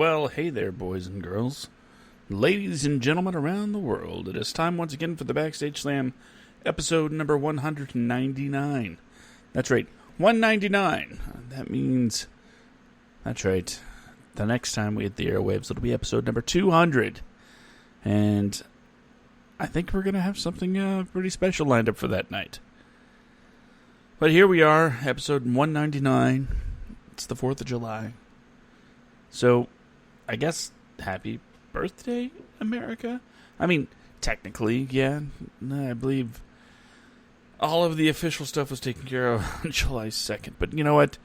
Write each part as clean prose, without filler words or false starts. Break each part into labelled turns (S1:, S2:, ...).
S1: Well, hey there, boys and girls. Ladies and gentlemen around the world. It is time once again for the Backstage Slam, episode number 199. That's right, 199. That means, that's right, the next time we hit the airwaves, it'll be episode number 200. And I think we're going to have something pretty special lined up for that night. But here we are, episode 199. It's the 4th of July. So, I guess, happy birthday, America? I mean, technically, yeah. I believe all of the official stuff was taken care of on July 2nd. But you know what?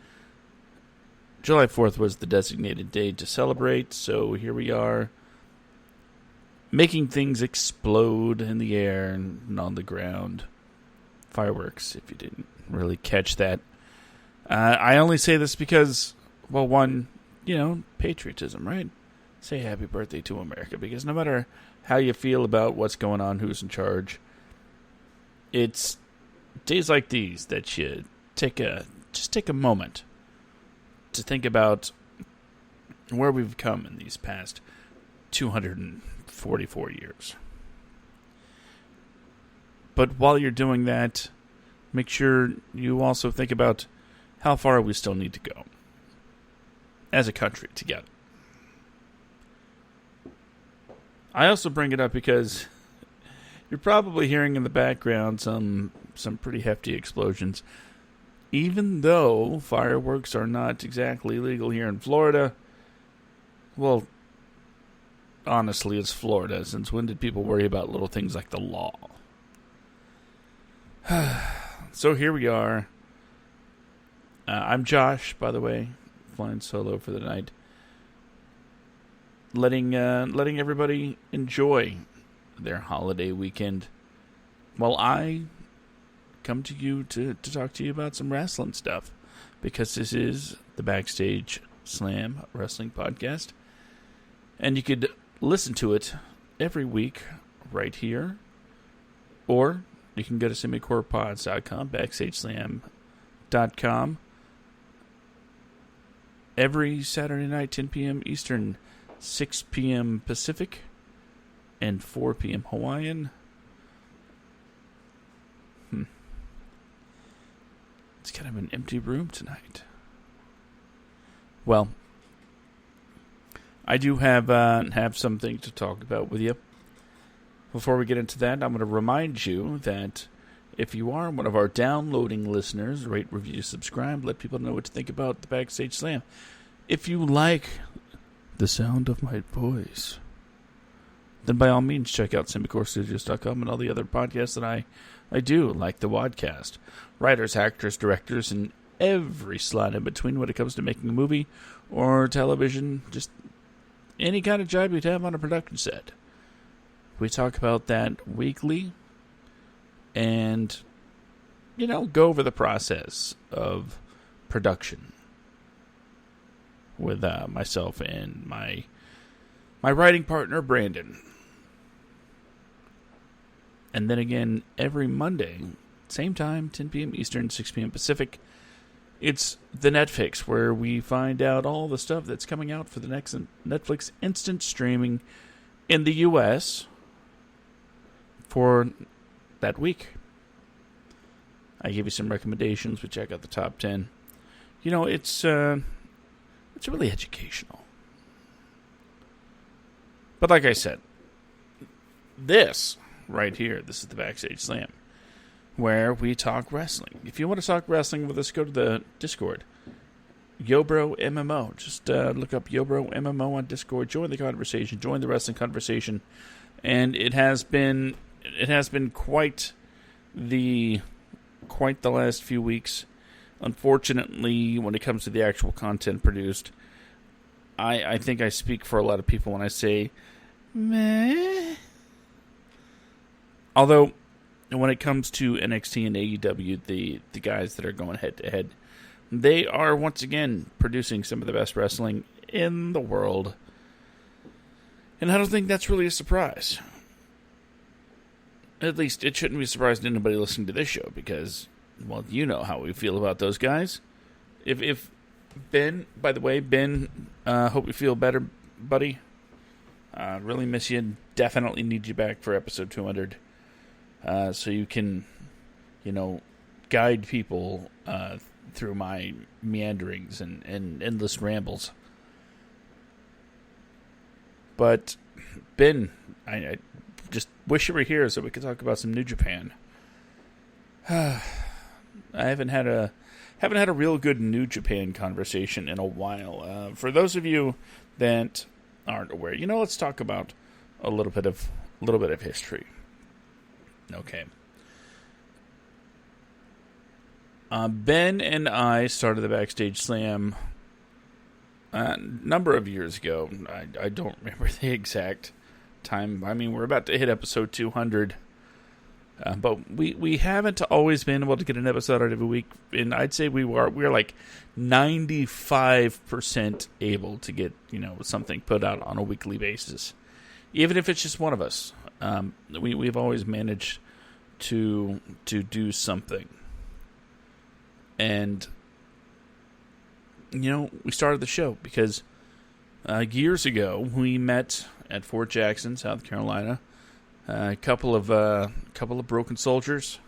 S1: July 4th was the designated day to celebrate, so here we are, making things explode in the air and on the ground. Fireworks, if you didn't really catch that. I only say this because, well, one, you know, patriotism, right? Say happy birthday to America, because no matter how you feel about what's going on, who's in charge, it's days like these that you take a moment to think about where we've come in these past 244 years. But while you're doing that, make sure you also think about how far we still need to go as a country together. I also bring it up because you're probably hearing in the background some pretty hefty explosions. Even though fireworks are not exactly legal here in Florida, well, honestly, it's Florida, since when did people worry about little things like the law? So here we are. I'm Josh, by the way, flying solo for the night. Letting everybody enjoy their holiday weekend while I come to you to talk to you about some wrestling stuff, because this is the Backstage Slam Wrestling Podcast, and you could listen to it every week right here, or you can go to semicorpods.com, backstageslam.com, every Saturday night, 10 p.m. Eastern, 6 p.m. Pacific, and 4 p.m. Hawaiian. It's kind of an empty room tonight. Well, I do have something to talk about with you. Before we get into that, I'm going to remind you that if you are one of our downloading listeners, rate, review, subscribe, let people know what you think about the Backstage Slam. If you like the sound of my voice, then by all means check out semicorestudios.com and all the other podcasts that I do, like the Wadcast. Writers, actors, directors, and every slot in between when it comes to making a movie or television, just any kind of job you'd have on a production set. We talk about that weekly and, you know, go over the process of production with myself and my writing partner, Brandon. And then again, every Monday, same time, 10 p.m. Eastern, 6 p.m. Pacific, it's the Netflix, where we find out all the stuff that's coming out for the next Netflix instant streaming in the U.S. for that week. I give you some recommendations. We check out the top 10. You know, it's really educational. But like I said, this right here, this is the Backstage Slam, where we talk wrestling. If you want to talk wrestling with us, go to the Discord. YoBro MMO. Just look up YoBro MMO on Discord. Join the conversation. Join the wrestling conversation. And it has been quite the last few weeks. Unfortunately, when it comes to the actual content produced, I think I speak for a lot of people when I say meh. Although, when it comes to NXT and AEW, the guys that are going head-to-head, they are once again producing some of the best wrestling in the world. And I don't think that's really a surprise. At least, it shouldn't be a surprise to anybody listening to this show, because, well, you know how we feel about those guys. If Ben, by the way, Ben, hope you feel better buddy. Really miss you. Definitely need you back for episode 200. So you can, guide people through my meanderings and endless rambles. But, Ben, I just wish you were here so we could talk about some New Japan. I haven't had a real good New Japan conversation in a while. For those of you that aren't aware, let's talk about a little bit of history. Okay. Ben and I started the Backstage Slam a number of years ago. I don't remember the exact time. I mean, we're about to hit episode 200. But we haven't always been able to get an episode out every week, and I'd say we're like 95% able to get something put out on a weekly basis, even if it's just one of us. We've always managed to do something, and we started the show because years ago we met at Fort Jackson, South Carolina. A couple of broken soldiers,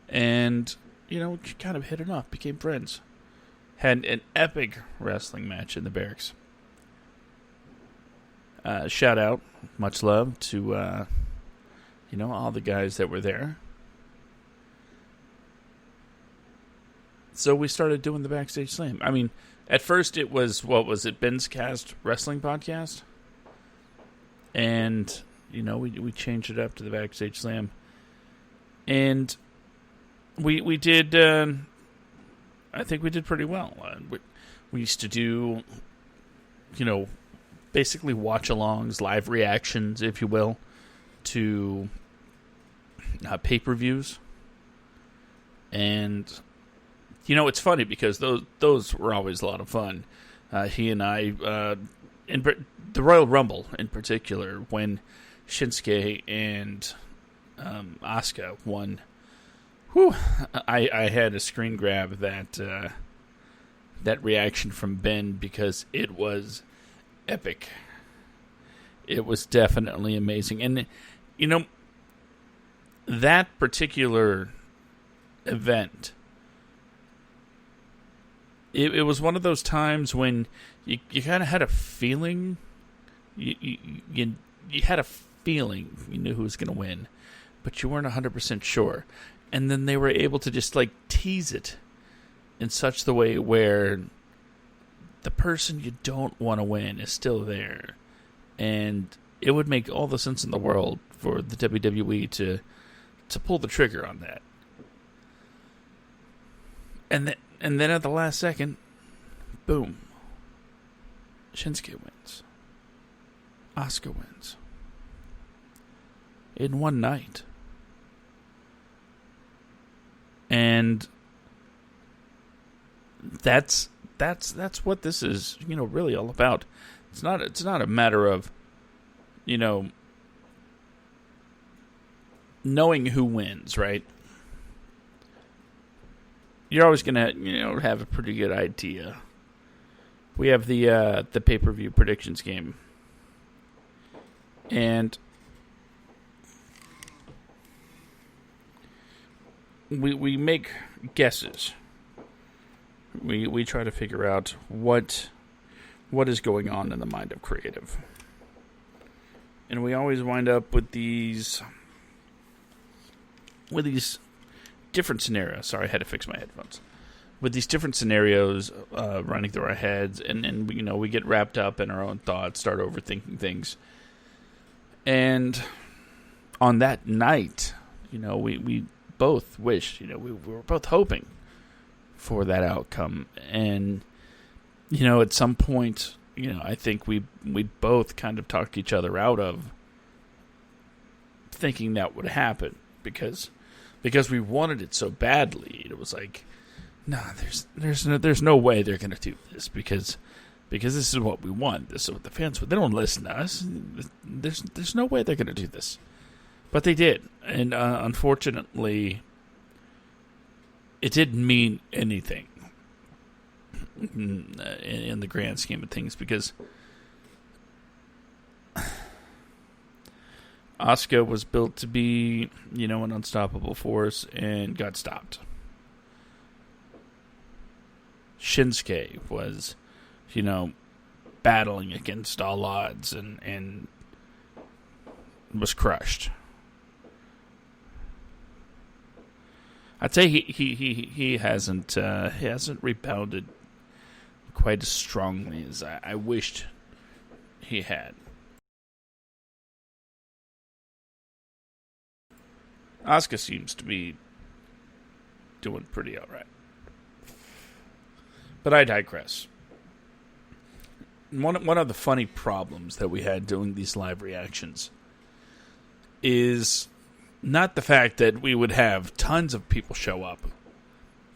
S1: and kind of hit it off, became friends. Had an epic wrestling match in the barracks. Shout out, much love to all the guys that were there. So we started doing the Backstage Slam. I mean, at first it was Ben's Cast Wrestling Podcast, and we changed it up to the Backstage Slam. And we did, I think we did pretty well. We used to do, basically watch-alongs, live reactions, if you will, to pay-per-views. And, it's funny because those were always a lot of fun. He and I, the Royal Rumble in particular, when Shinsuke and Asuka won. Whew, I had a screen grab that reaction from Ben because it was epic. It was definitely amazing. And, that particular event, it was one of those times when you kind of had a feeling, you had a feeling you knew who was going to win, but you weren't 100% sure. And then they were able to just tease it in such the way where the person you don't want to win is still there. And it would make all the sense in the world for the WWE to pull the trigger on that. And then at the last second, boom, Shinsuke wins. Asuka wins. In one night. And that's what this is, really all about. It's not a matter of, knowing who wins, right? You're always going to, have a pretty good idea. We have the pay-per-view predictions game. And we make guesses. We try to figure out what is going on in the mind of creative. And we always wind up with these different scenarios. Sorry, I had to fix my headphones. With these different scenarios running through our heads, and we get wrapped up in our own thoughts, start overthinking things. And on that night, we both wished, we were both hoping for that outcome. And, at some point, I think we both kind of talked each other out of thinking that would happen because we wanted it so badly. It was like, nah, there's no way they're going to do this because this is what we want. This is what the fans want. They don't listen to us. There's no way they're going to do this. But they did. And unfortunately, it didn't mean anything in the grand scheme of things because, Asuka was built to be, an unstoppable force and got stopped. Shinsuke was, battling against all odds and was crushed. I'd say he hasn't rebounded quite as strongly as I wished he had. Asuka seems to be doing pretty alright. But I digress. One of the funny problems that we had doing these live reactions is not the fact that we would have tons of people show up,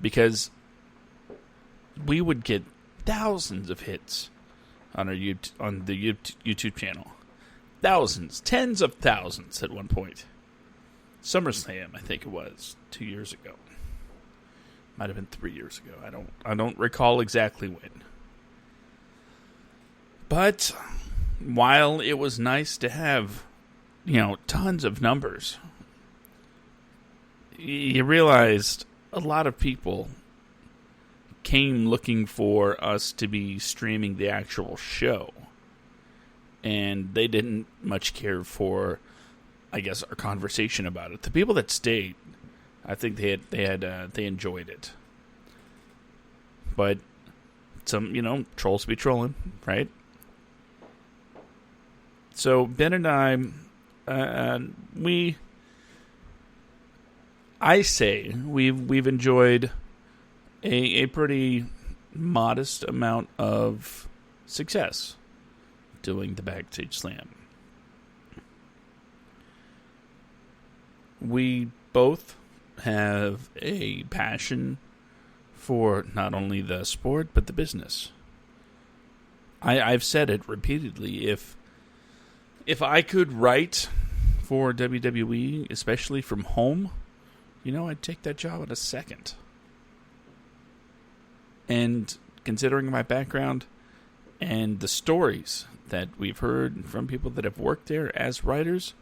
S1: because we would get thousands of hits on the YouTube channel. Thousands, tens of thousands at one point. SummerSlam, I think it was 2 years ago. Might have been 3 years ago. I don't recall exactly when. But while it was nice to have, tons of numbers, you realized a lot of people came looking for us to be streaming the actual show, and they didn't much care for, I guess, our conversation about it. The people that stayed, I think they enjoyed it. But some, trolls be trolling, right? So Ben and I, we've enjoyed a pretty modest amount of success doing the Backstage Slam. We both have a passion for not only the sport, but the business. I've said it repeatedly. If I could write for WWE, especially from home, I'd take that job in a second. And considering my background and the stories that we've heard from people that have worked there as writers,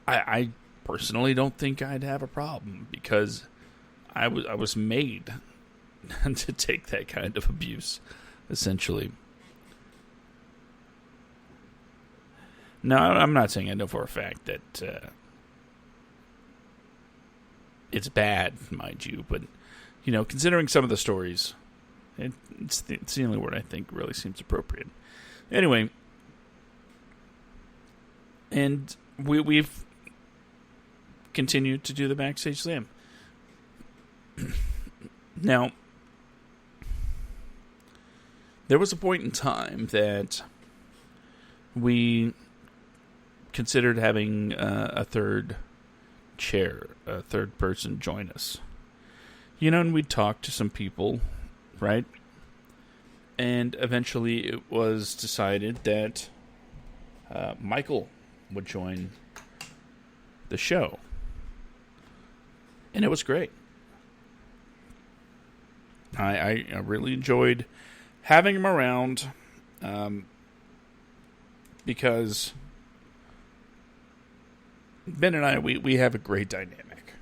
S1: I personally don't think I'd have a problem, because I was made to take that kind of abuse, essentially. Now, I'm not saying I know for a fact that it's bad, mind you, but, considering some of the stories, it's the only word I think really seems appropriate. Anyway, and we've continued to do the Backstage Slam. Now, there was a point in time that we considered having a third chair, a third person join us. And we'd talk to some people, right? And eventually it was decided that Michael would join the show. And it was great. I really enjoyed having him around, because Ben and I, we have a great dynamic.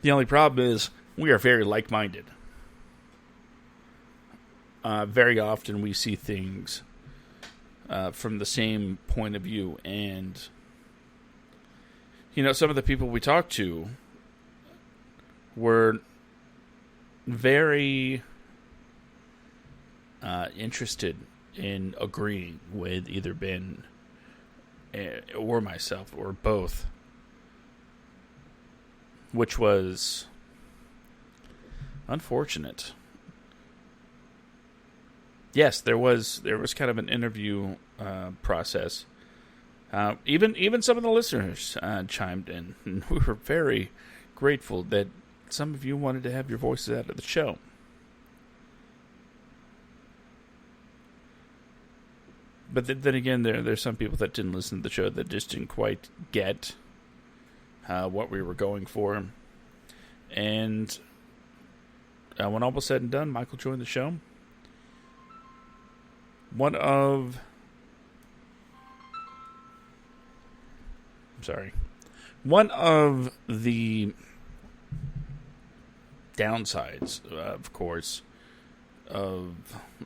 S1: The only problem is we are very like-minded. Very often we see things from the same point of view, and some of the people we talked to were very interested in agreeing with either Ben or myself, or both, which was unfortunate. Yes, there was kind of an interview process. Even some of the listeners chimed in, and we were very grateful that some of you wanted to have your voices out of the show. But then again, there's some people that didn't listen to the show that just didn't quite get what we were going for. And when all was said and done, Michael joined the show. One of sorry. One of the downsides, of course, of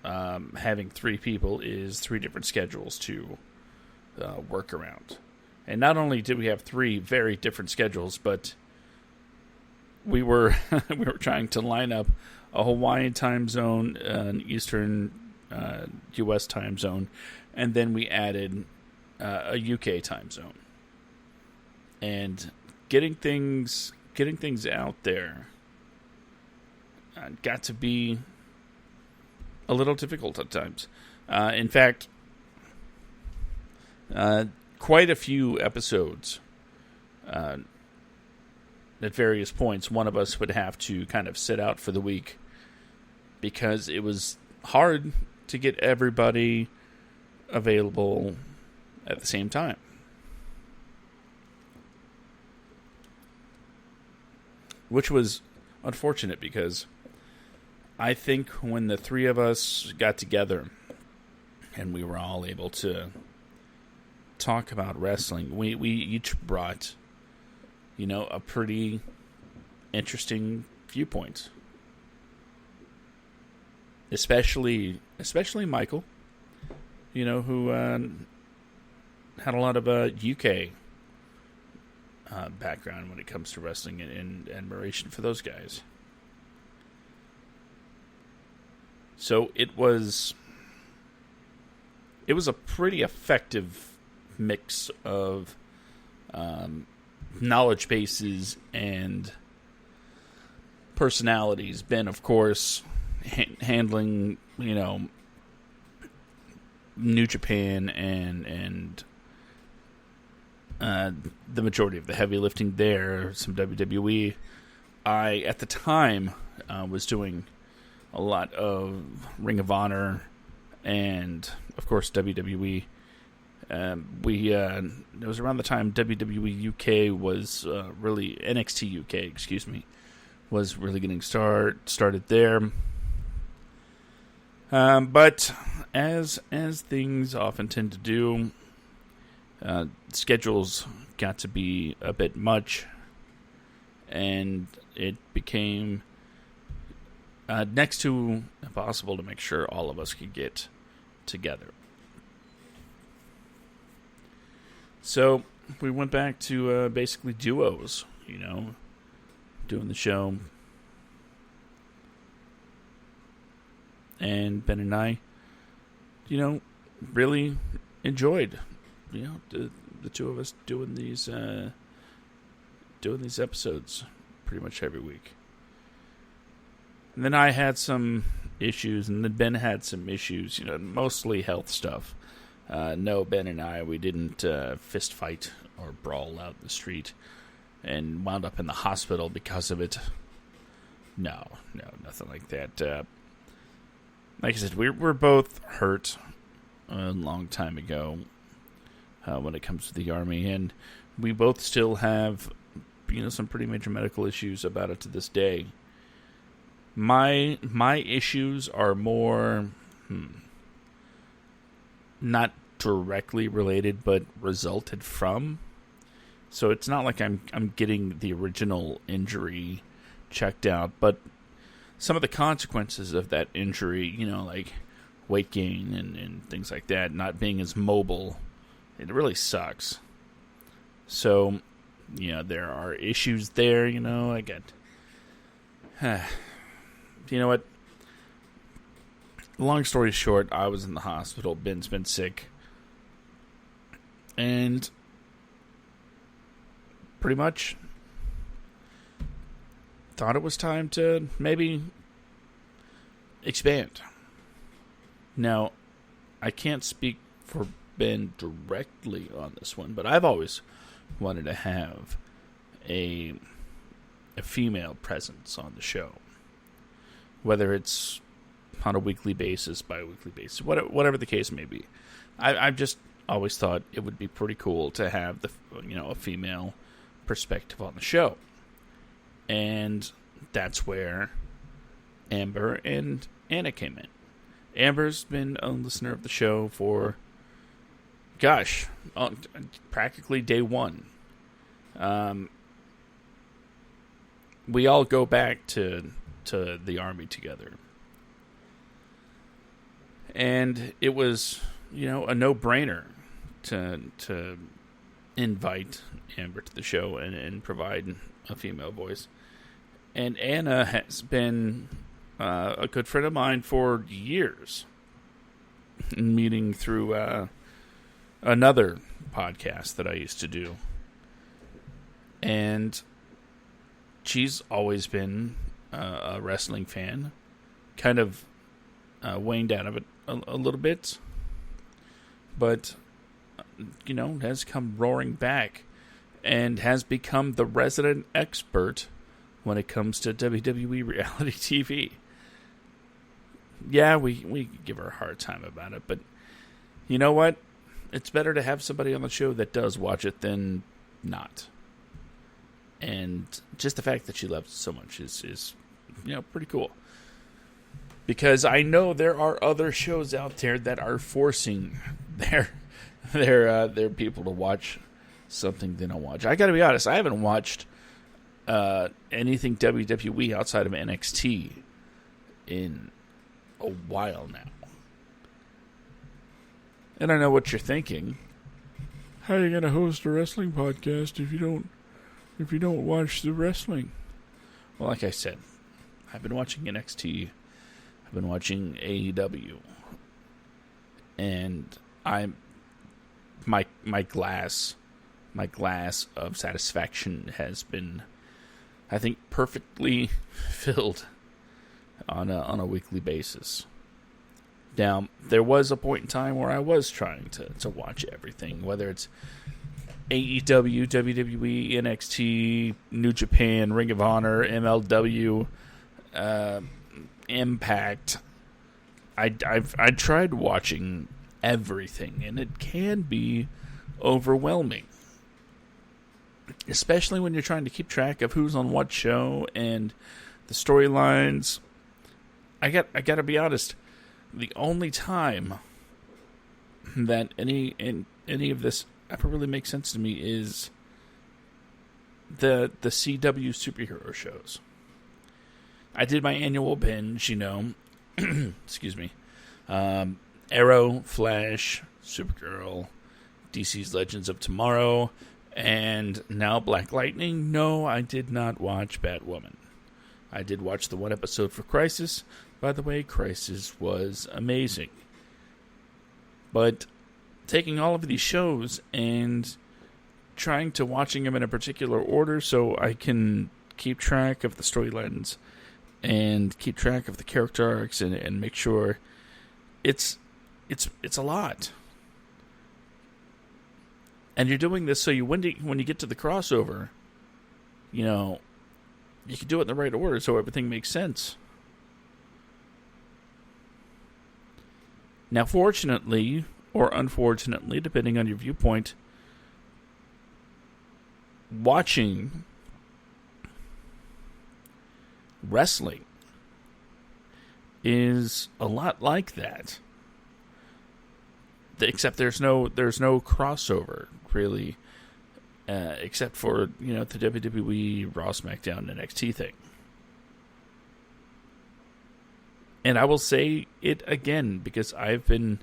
S1: having three people is three different schedules to work around. And not only did we have three very different schedules, but we were we were trying to line up a Hawaiian time zone, an Eastern U.S. time zone, and then we added a UK time zone. And getting things out there got to be a little difficult at times. In fact, quite a few episodes at various points, one of us would have to kind of sit out for the week because it was hard to get everybody available at the same time. Which was unfortunate because I think when the three of us got together and we were all able to talk about wrestling, we each brought, a pretty interesting viewpoint. Especially Michael, who had a lot of UK background when it comes to wrestling and admiration for those guys. So it was a pretty effective mix of knowledge bases and personalities. Ben, of course, handling, New Japan and the majority of the heavy lifting there, some WWE. I, at the time, was doing a lot of Ring of Honor and, of course, WWE. It was around the time WWE UK was really, NXT UK, was really getting started there. But as things often tend to do, schedules got to be a bit much, and it became next to impossible to make sure all of us could get together. So we went back to basically duos, doing the show. And Ben and I, really enjoyed, the two of us doing these episodes pretty much every week. And then I had some issues, and then Ben had some issues, mostly health stuff. No, Ben and I, we didn't fist fight or brawl out in the street and wound up in the hospital because of it. No, nothing like that. Like I said, we're both hurt a long time ago when it comes to the Army, and we both still have, some pretty major medical issues about it to this day. My issues are more not directly related, but resulted from. So it's not like I'm getting the original injury checked out, but some of the consequences of that injury, like weight gain and things like that, not being as mobile, it really sucks. So, there are issues there, I get... You know what? Long story short, I was in the hospital. Ben's been sick. And pretty much thought it was time to maybe expand. Now, I can't speak for Ben directly on this one, but I've always wanted to have a female presence on the show. Whether it's on a weekly basis, bi-weekly basis, whatever the case may be. I've just always thought it would be pretty cool to have a female perspective on the show. And that's where Amber and Anna came in. Amber's been a listener of the show for, practically day one we all go back to the Army together. And it was, a no-brainer to invite Amber to the show and provide a female voice. And Anna has been a good friend of mine for years, meeting through another podcast that I used to do. And she's always been a wrestling fan, kind of waned out of it a little bit, but, has come roaring back and has become the resident expert when it comes to WWE reality TV. Yeah, we give her a hard time about it, but you know what? It's better to have somebody on the show that does watch it than not. And just the fact that she loves it so much is pretty cool. Because I know there are other shows out there that are forcing their people to watch something they don't watch. I got to be honest, I haven't watched anything WWE outside of NXT in a while now. And I know what you're thinking. How are you going to host a wrestling podcast if you don't watch the wrestling? Well, like I said, I've been watching NXT. I've been watching AEW. And my glass of satisfaction has been, I think, perfectly filled on a weekly basis. Now, there was a point in time where I was trying to watch everything, whether it's AEW, WWE, NXT, New Japan, Ring of Honor, MLW, Impact. I tried watching everything, and it can be overwhelming, especially when you're trying to keep track of who's on what show and the storylines. I got to be honest. The only time that any of this ever really makes sense to me is the CW superhero shows. I did my annual binge, excuse me. Arrow, Flash, Supergirl, DC's Legends of Tomorrow, and now Black Lightning. No, I did not watch Batwoman. I did watch the one episode for Crisis. By the way, Crisis was amazing. But taking all of these shows and trying to watching them in a particular order so I can keep track of the storylines and keep track of the character arcs and make sure it's a lot. And you're doing this so when you get to the crossover, you can do it in the right order so everything makes sense. Now, fortunately, or unfortunately, depending on your viewpoint, watching wrestling is a lot like that. Except there's no crossover, really, except for, the WWE, Raw, SmackDown, and NXT thing. And I will say it again, because I've been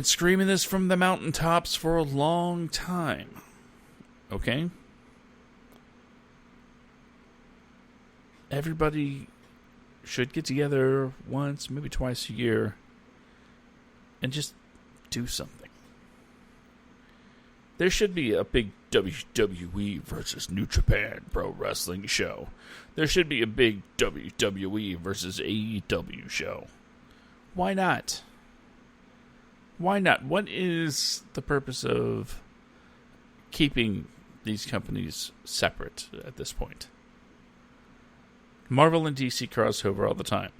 S1: screaming this from the mountaintops for a long time. Okay? Everybody should get together once, maybe twice a year, and just do something. There should be a big WWE versus New Japan Pro Wrestling show. There should be a big WWE versus AEW show. Why not? Why not? What is the purpose of keeping these companies separate at this point? Marvel and DC crossover all the time.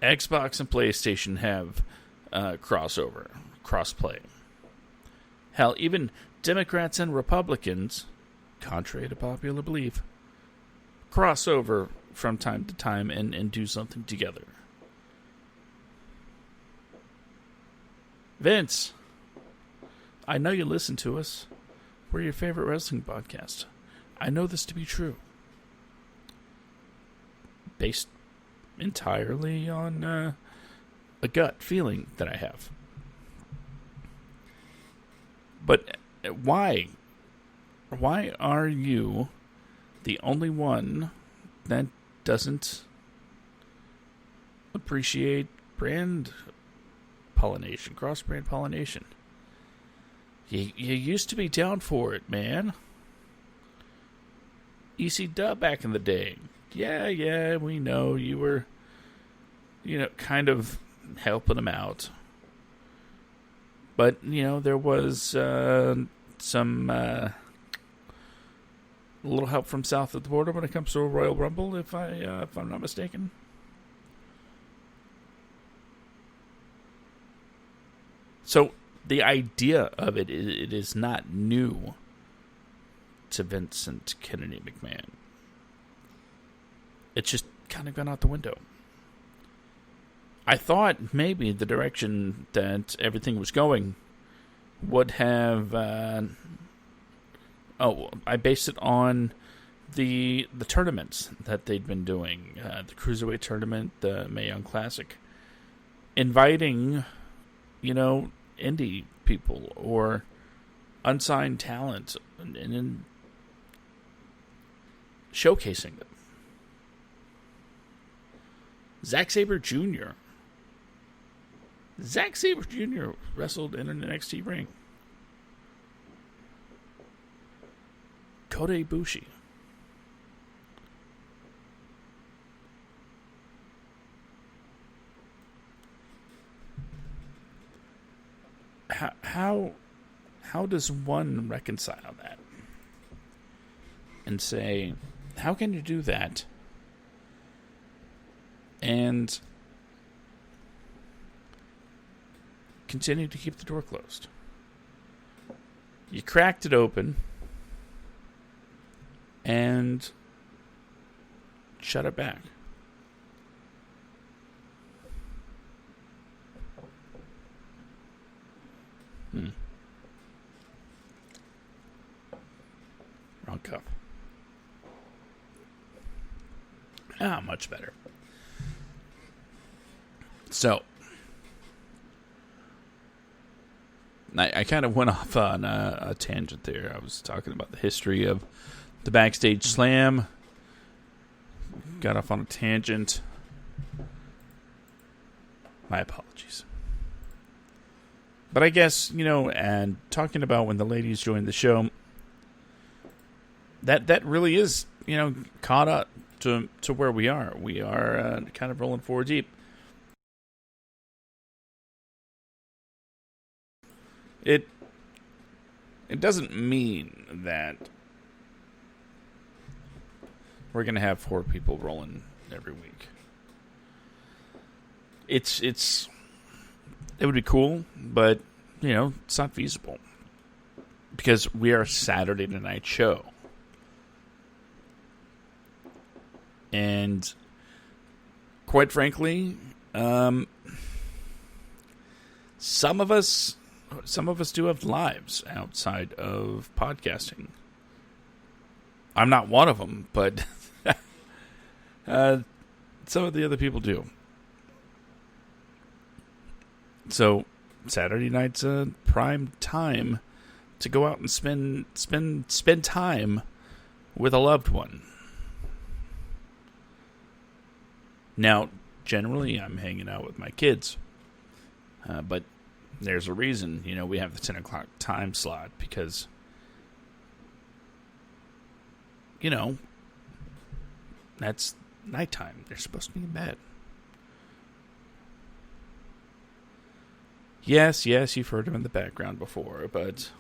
S1: Xbox and PlayStation have crossover, crossplay. Hell, even Democrats and Republicans, contrary to popular belief, cross over from time to time and do something together. Vince, I know you listen to us. we're your favorite wrestling podcast. I know this to be true. Based entirely on a gut feeling that I have. But why? Why are you the only one that doesn't appreciate brand pollination, cross-brand pollination? You used to be down for it, man. EC Dub back in the day. Yeah, we know you were, kind of helping him out. But, there was some little help from south of the border when it comes to a Royal Rumble, if I'm not mistaken. So the idea of it is not new to Vincent Kennedy McMahon. It's just kind of gone out the window. I thought maybe the direction that everything was going would have... I based it on the tournaments that they'd been doing. The Cruiserweight Tournament, the Mae Young Classic. Inviting, indie people or unsigned talent and showcasing them. Zack Sabre Jr. Zack Sabre Jr. wrestled in an NXT ring. Kota Ibushi. How does one reconcile that and say, how can you do that and continue to keep the door closed? You cracked it open and shut it back. Wrong cup. Much better. So, I kind of went off on a tangent there. I was talking about the history of the Backstage Slam. Got off on a tangent. My apologies. But I guess, and talking about when the ladies joined the show, that really is, caught up to where we are. We are kind of rolling 4 deep. It doesn't mean that we're going to have 4 people rolling every week. It would be cool, but, it's not feasible. Because we are a Saturday night show. And, quite frankly, some of us do have lives outside of podcasting. I'm not one of them, but some of the other people do. So Saturday night's a prime time to go out and spend time with a loved one. Now, generally, I'm hanging out with my kids, but there's a reason, we have the 10 o'clock time slot, because, that's nighttime. They're supposed to be in bed. Yes, you've heard them in the background before, but,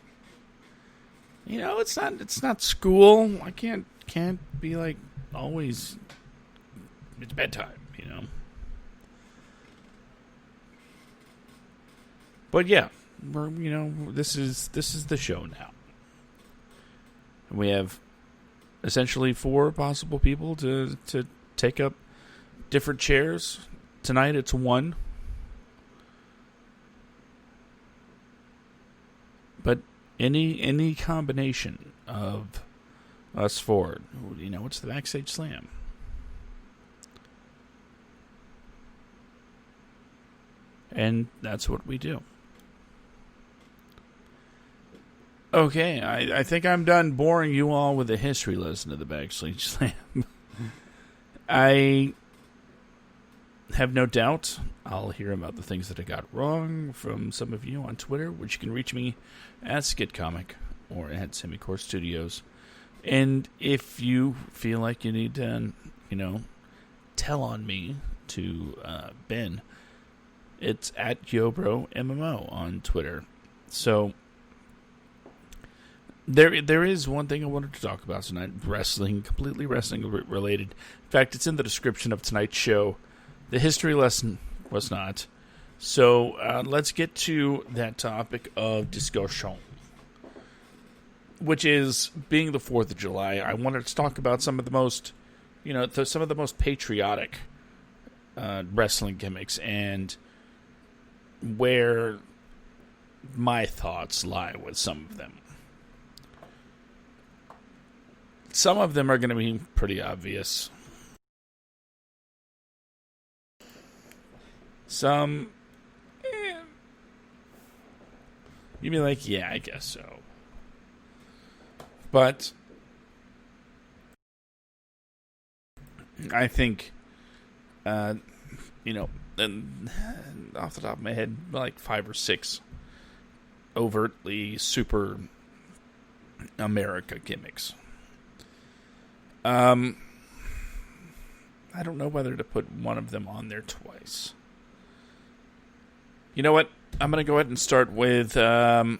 S1: it's not school. I can't be like always, it's bedtime, But yeah, we're, this is the show now. We have essentially 4 possible people to take up different chairs. Tonight it's 1. But Any combination of us four, it's the Backstage Slam. And that's what we do. Okay, I think I'm done boring you all with a history lesson of the Backstage Slam. I have no doubt I'll hear about the things that I got wrong from some of you on Twitter, which you can reach me at SkidComic or at Semicore Studios. And if you feel like you need to, tell on me to Ben, it's at YoBroMMO on Twitter. So there is one thing I wanted to talk about tonight. Completely wrestling related. In fact, it's in the description of tonight's show. The history lesson was not. So let's get to that topic of discussion, which is being the 4th of July. I wanted to talk about some of the most, some of the most patriotic wrestling gimmicks and where my thoughts lie with some of them. Some of them are going to be pretty obvious. Some, you'd be like, yeah, I guess so. But I think, and off the top of my head, like 5 or 6 overtly super America gimmicks. I don't know whether to put one of them on there twice. You know what? I'm going to go ahead and start with the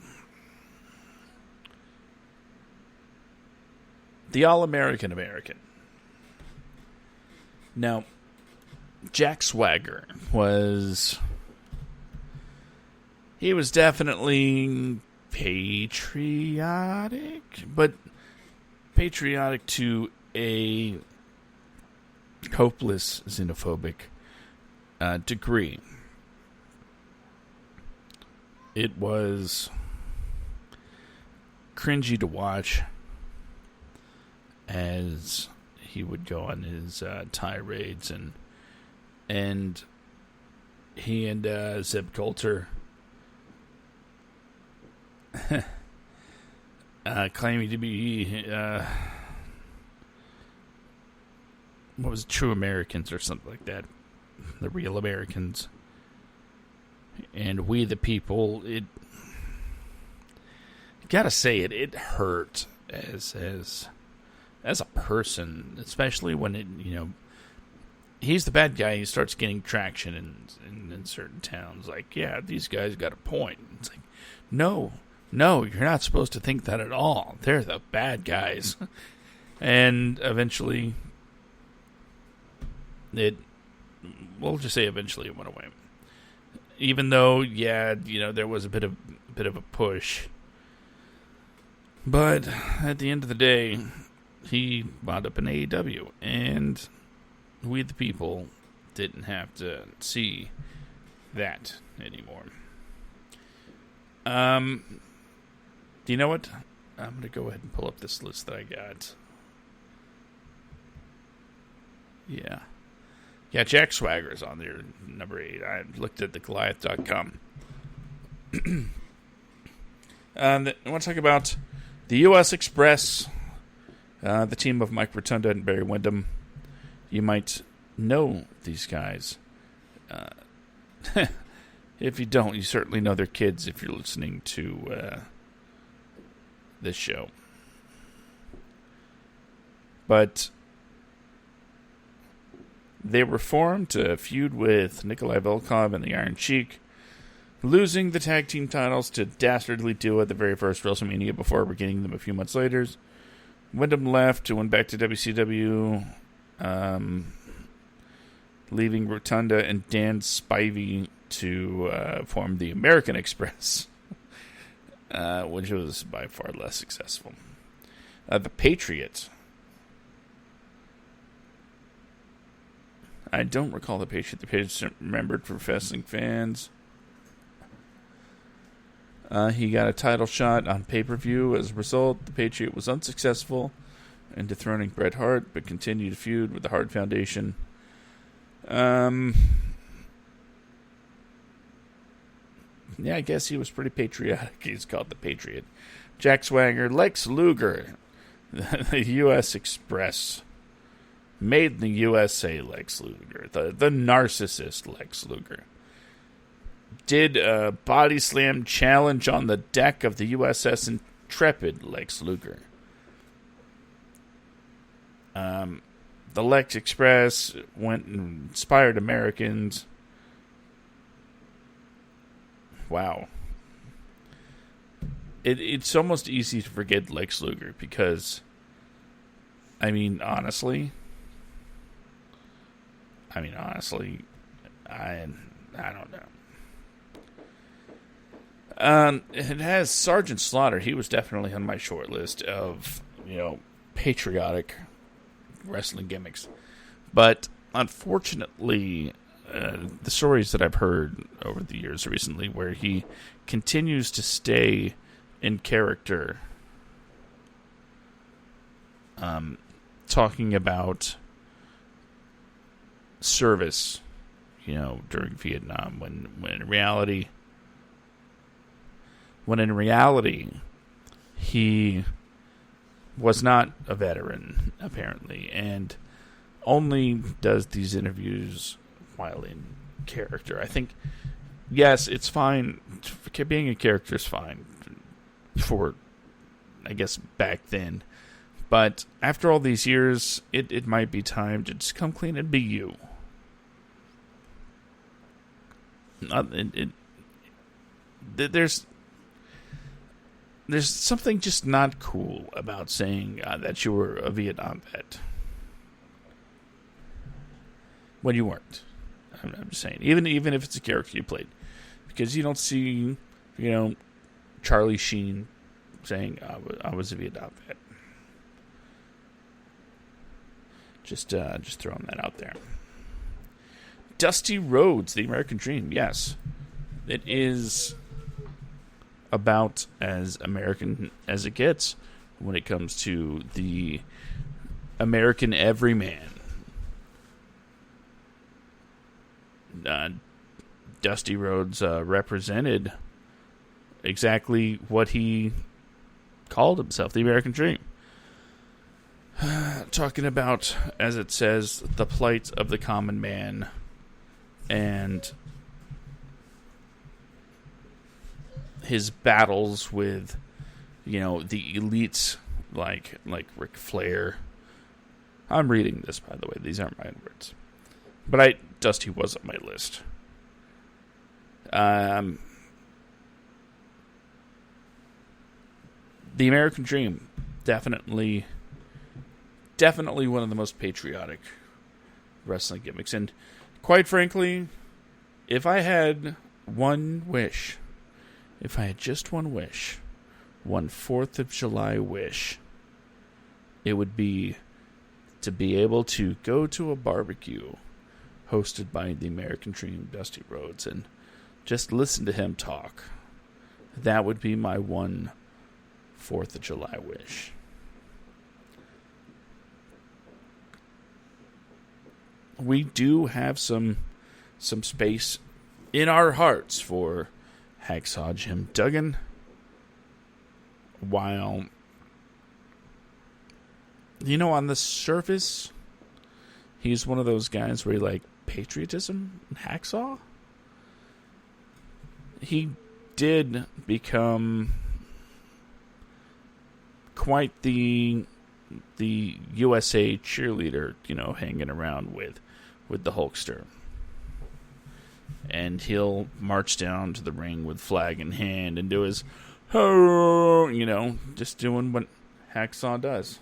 S1: All-American American. Now, Jack Swagger was definitely patriotic, but patriotic to a hopeless xenophobic degree. It was cringy to watch as he would go on his tirades, and he and Zeb Coulter claiming to be what was it, true Americans or something like that, the real Americans, and we the people. It gotta say it hurt as a person, especially when it he's the bad guy. He starts getting traction in certain towns. Like, yeah, these guys got a point. It's like, no, you're not supposed to think that at all. They're the bad guys. And eventually, we'll just say eventually it went away. Even though, yeah, there was a bit of a push. But at the end of the day, he wound up in AEW, and we the people didn't have to see that anymore. You know what? I'm going to go ahead and pull up this list that I got. Yeah, Jack Swagger's on there, number 8. I looked at the Goliath.com. I want to talk about the U.S. Express, the team of Mike Rotunda and Barry Windham. You might know these guys. If you don't, you certainly know their kids if you're listening to this show. But they were formed to feud with Nikolai Volkov and the Iron Sheik, losing the tag team titles to Dastardly Duo at the very first WrestleMania before regaining them a few months later. Wyndham left and went back to WCW, leaving Rotunda and Dan Spivey to form the American Express, which was by far less successful. The Patriots. I don't recall the Patriots. The Patriots are remembered for wrestling fans. He got a title shot on pay-per-view. As a result, the Patriot was unsuccessful in dethroning Bret Hart, but continued to feud with the Hart Foundation. Yeah, I guess he was pretty patriotic. He's called the Patriot. Jack Swagger, Lex Luger, the U.S. Express. Made in the USA Lex Luger. The narcissist Lex Luger. Did a body slam challenge on the deck of the USS Intrepid Lex Luger. The Lex Express went and inspired Americans. Wow. It's almost easy to forget Lex Luger because, I honestly, I don't know. It has Sergeant Slaughter. He was definitely on my short list of, patriotic wrestling gimmicks. But unfortunately, the stories that I've heard over the years recently where he continues to stay in character, talking about service, during Vietnam, when in reality he was not a veteran, apparently, and only does these interviews while in character. I think, yes, it's fine. Being a character is fine for, I guess, back then. But after all these years, it might be time to just come clean and be you. There's something just not cool about saying that you were a Vietnam vet when you weren't. I'm just saying, even if it's a character you played, because you don't see, Charlie Sheen saying I was a Vietnam vet. Just throwing that out there. Dusty Rhodes, The American Dream. Yes, it is about as American as it gets when it comes to the American everyman. Dusty Rhodes represented exactly what he called himself, the American Dream. Talking about, as it says, the plight of the common man and his battles with, the elites like Ric Flair. I'm reading this, by the way. These aren't my words. But Dusty was on my list. The American Dream, definitely one of the most patriotic wrestling gimmicks. And quite frankly, if I had one wish, if I had just one wish, one 4th of July wish, it would be to be able to go to a barbecue hosted by the American Dream, Dusty Rhodes, and just listen to him talk. That would be my one 4th of July wish. We do have some space in our hearts for Hacksaw Jim Duggan, while, on the surface, he's one of those guys where you like patriotism and Hacksaw. He did become quite the USA cheerleader, hanging around with the Hulkster. And he'll march down to the ring with flag in hand and do his, just doing what Hacksaw does.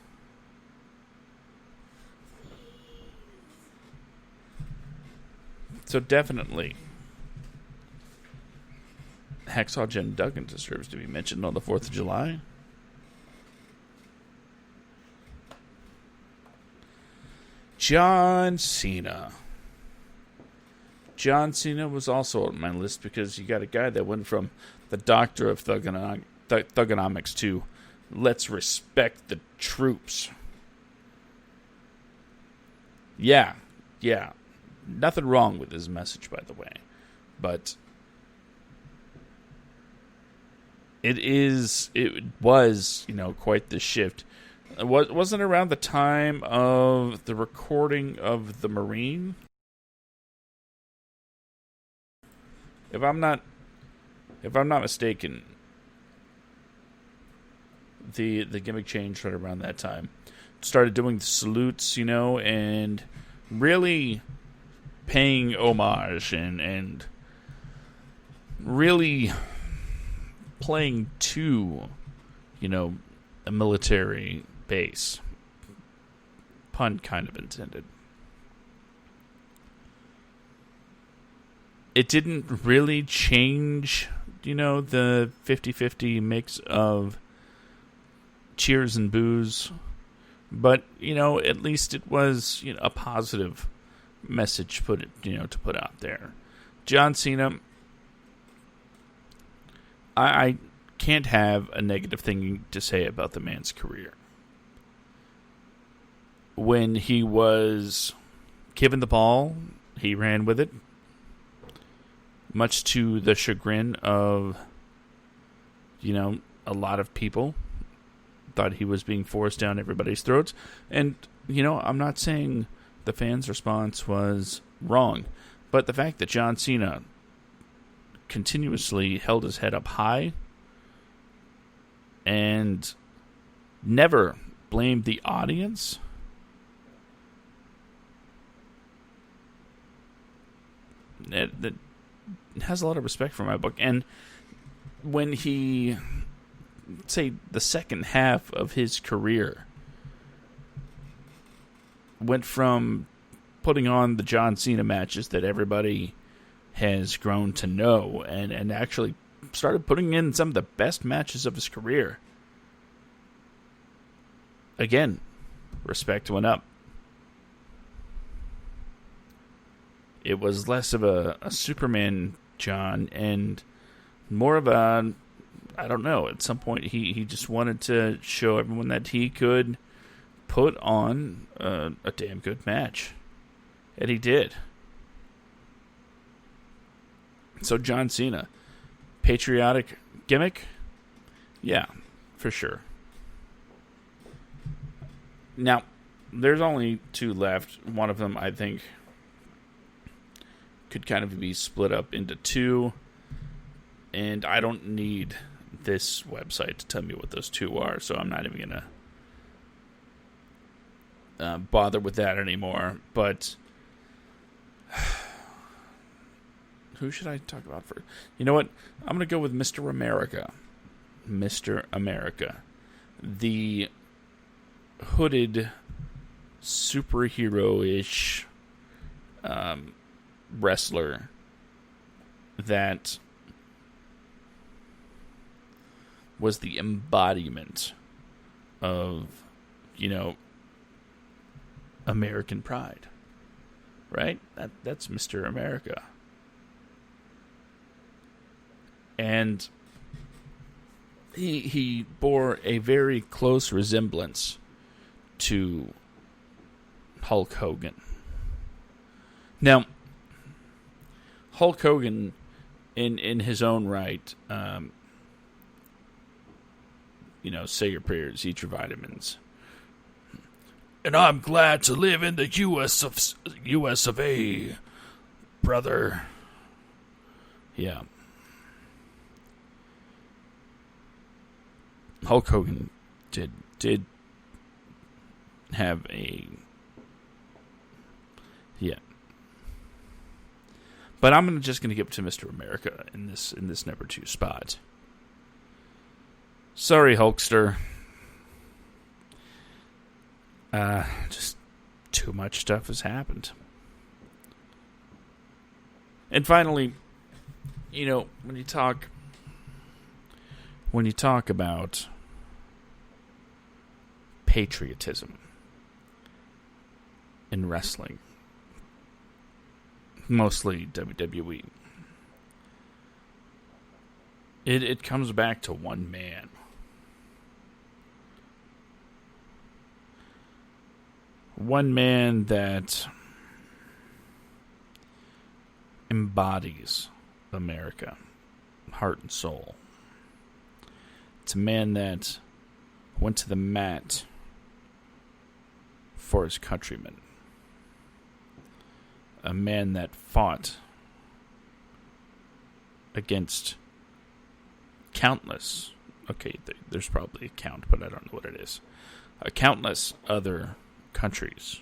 S1: So definitely, Hacksaw Jim Duggan deserves to be mentioned on the 4th of July. John Cena. John Cena was also on my list because you got a guy that went from the doctor of thugonomics to let's respect the troops. Yeah. Nothing wrong with his message, by the way. But it was, quite the shift. Wasn't it around the time of the recording of The Marine? If I'm not mistaken, the gimmick changed right around that time. Started doing the salutes, and really paying homage and really playing to, a military base. Pun kind of intended. It didn't really change, the 50-50 mix of cheers and boos. But, at least it was a positive message to put out there. John Cena, I can't have a negative thing to say about the man's career. When he was given the ball, he ran with it, much to the chagrin of, a lot of people. Thought he was being forced down everybody's throats. And, I'm not saying the fans' response was wrong, but the fact that John Cena continuously held his head up high and never blamed the audience, that has a lot of respect for my book. And when he, say, the second half of his career went from putting on the John Cena matches that everybody has grown to know and actually started putting in some of the best matches of his career. Again, respect went up. It was less of a Superman John and more of a, I don't know, at some point he just wanted to show everyone that he could put on a damn good match. And he did. So John Cena, patriotic gimmick? Yeah, for sure. Now, there's only two left. One of them, I think, could kind of be split up into two. And I don't need this website to tell me what those two are, so I'm not even going to bother with that anymore. But who should I talk about first? You know what? I'm going to go with Mr. America. Mr. America. The hooded, superhero-ish wrestler that was the embodiment of, American pride. Right? That's Mr. America. And he bore a very close resemblance to Hulk Hogan. Now, Hulk Hogan, in his own right, say your prayers, eat your vitamins. And I'm glad to live in the US of A, brother. Yeah. Hulk Hogan did have a, yeah. But I'm just going to give it to Mr. America in this number 2 spot. Sorry, Hulkster. Just too much stuff has happened. And finally, when you talk about patriotism in wrestling, mostly WWE. It comes back to one man. One man that embodies America, heart and soul. It's a man that went to the mat for his countrymen. A man that fought against countless, there's probably a count, but I don't know what it is, countless other countries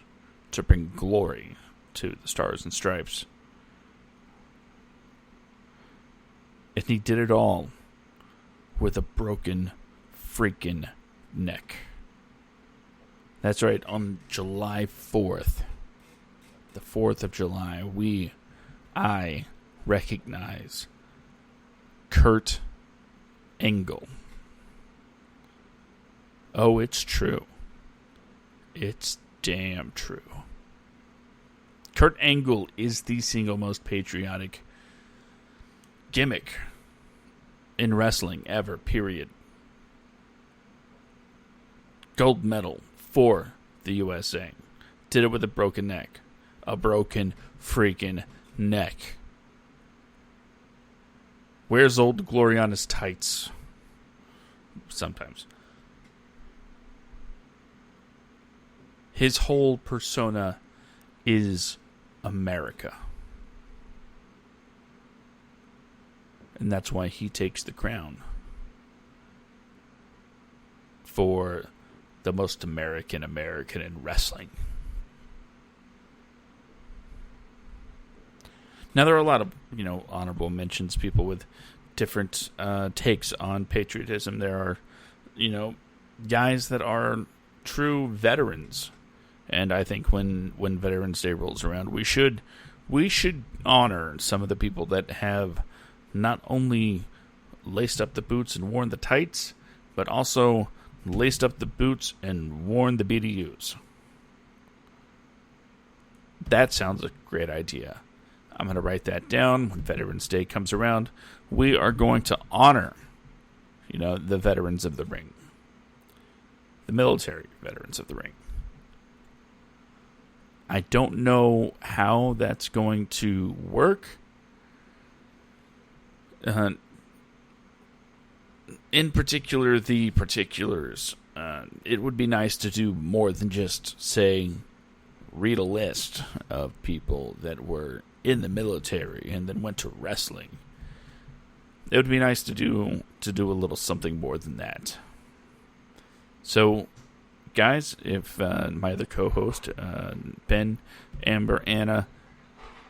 S1: to bring glory to the Stars and Stripes. And he did it all with a broken freaking neck. That's right, on July 4th, the 4th of July, I recognize Kurt Angle. Oh, it's true. It's damn true. Kurt Angle is the single most patriotic gimmick in wrestling ever, period. Gold medal for the USA. Did it with a broken neck. A broken freaking neck. Wears Old Glory on his tights. Sometimes. His whole persona is America. And that's why he takes the crown for the most American in wrestling. Now, there are a lot of, honorable mentions, people with different takes on patriotism. There are, guys that are true veterans. And I think when Veterans Day rolls around, we should honor some of the people that have not only laced up the boots and worn the tights, but also laced up the boots and worn the BDUs. That sounds a great idea. I'm going to write that down. When Veterans Day comes around, we are going to honor, the veterans of the ring. The military veterans of the ring. I don't know how that's going to work. In particular, the particulars. It would be nice to do more than just, read a list of people that were in the military and then went to wrestling. It would be nice to do a little something more than that. So, guys, if my other co-host, Ben, Amber, Anna,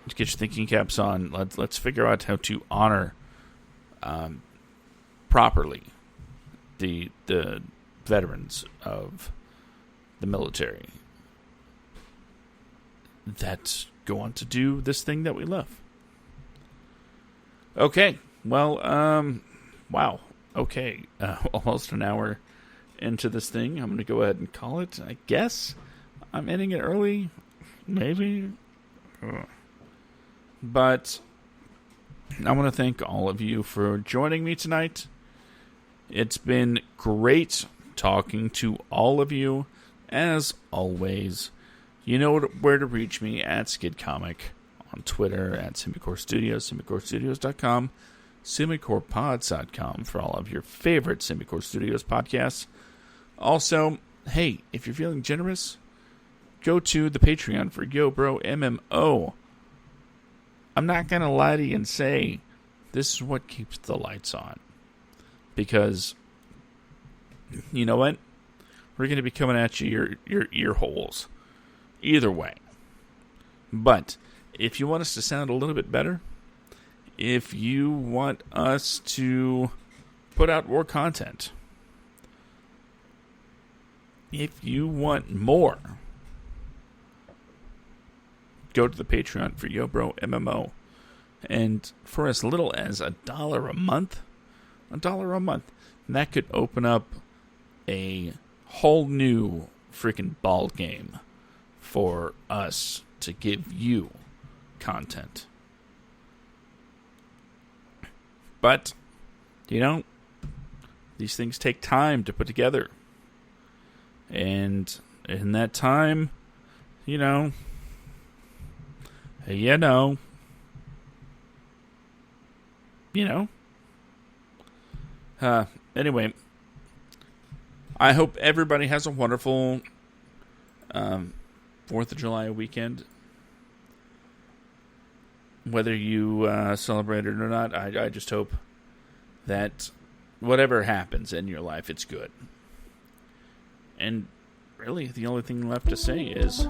S1: get your thinking caps on. Let's figure out how to honor properly the veterans of the military that go on to do this thing that we love. Okay, well, wow. Okay, almost an hour into this thing. I'm going to go ahead and call it. I guess I'm ending it early. Maybe. But I want to thank all of you for joining me tonight. It's been great talking to all of you. As always, you know where to reach me at SkidComic, on Twitter at Simicore Studios, SimicoreStudios.com, SimicorePods.com for all of your favorite Simicore Studios podcasts. Also, hey, if you're feeling generous, go to the Patreon for Yo Bro MMO. I'm not going to lie to you and say this is what keeps the lights on. Because, you know what? We're going to be coming at you your ear holes. Either way. But if you want us to sound a little bit better, if you want us to put out more content, if you want more, go to the Patreon for Yo Bro MMO. And for as little as $1 a month, that could open up a whole new freaking ball game for us to give you content. But, these things take time to put together. And in that time, anyway, I hope everybody has a wonderful 4th of July weekend. Whether you celebrate it or not, I just hope that whatever happens in your life, it's good. And really, the only thing left to say is,